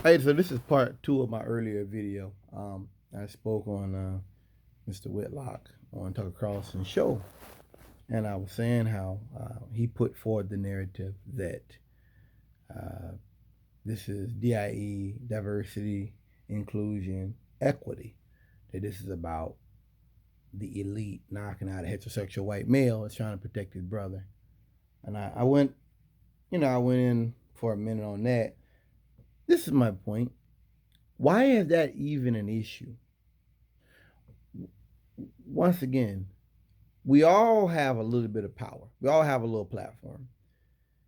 Hey, so this is part two of my earlier video. I spoke on Mr. Whitlock on Tucker Carlson's show, and I was saying how he put forward the narrative that uh, this is DIE, diversity, inclusion, equity. That this is about the elite knocking out a heterosexual white male that's trying to protect his brother. And I went, I went in for a minute on that. This is my point. Why is that even an issue? Once again, we all have a little bit of power. We all have a little platform.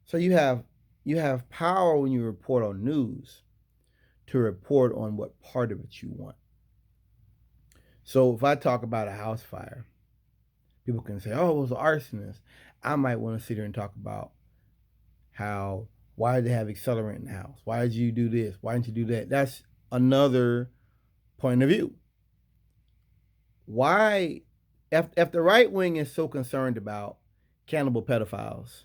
So you have power when you report on news to report on what part of it you want. So if I talk about a house fire, people can say, "Oh, it was an arsonist." I might want to sit here and talk about how why did they have accelerant in the house? Why did you do this? Why didn't you do that? That's another point of view. Why, if the right wing is so concerned about cannibal pedophiles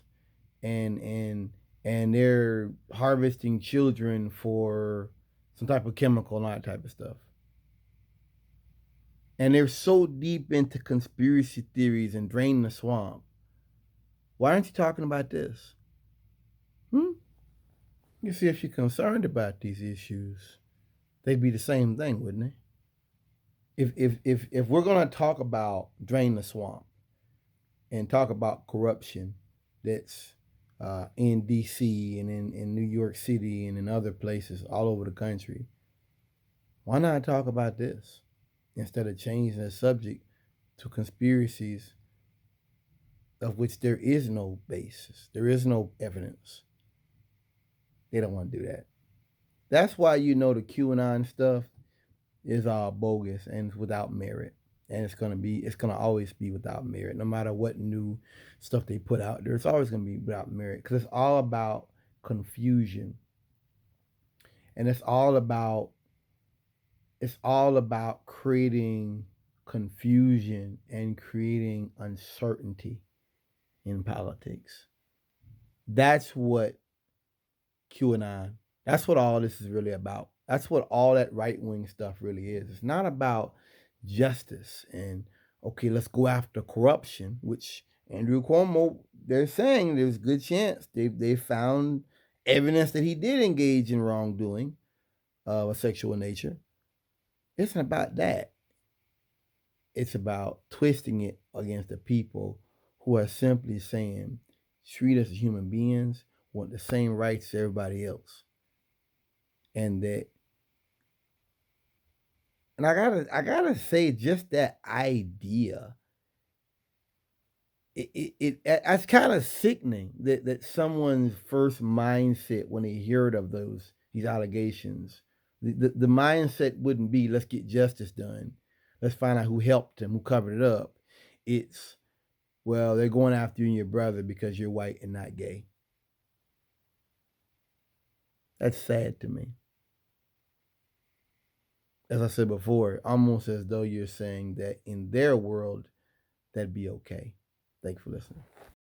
and and they're harvesting children for some type of chemical and all that type of stuff, and they're so deep into conspiracy theories and drain the swamp, why aren't you talking about this? You see, if you're concerned about these issues, they'd be the same thing, wouldn't they? If we're gonna talk about drain the swamp and talk about corruption that's in DC and in New York City and in other places all over the country, why not talk about this instead of changing the subject to conspiracies of which there is no basis, there is no evidence? They don't want to do that. That's why the QAnon stuff is all bogus and it's without merit. And it's gonna always be without merit. No matter what new stuff they put out there, it's always gonna be without merit because it's all about confusion, and it's all about creating confusion and creating uncertainty in politics. That's what QAnon. That's what all this is really about. That's what all that right wing stuff really is. It's not about justice and okay, let's go after corruption, which Andrew Cuomo, they're saying there's a good chance they found evidence that he did engage in wrongdoing of a sexual nature. It's not about that. It's about twisting it against the people who are simply saying, treat us as human beings, want the same rights as everybody else. And that and I gotta say just that idea, it's kind of sickening that someone's first mindset when they heard of these allegations, the mindset wouldn't be let's get justice done, let's find out who helped him, who covered it up. It's, well, they're going after you and your brother because you're white and not gay. That's sad to me. As I said before, almost as though you're saying that in their world that'd be okay. Thanks for listening.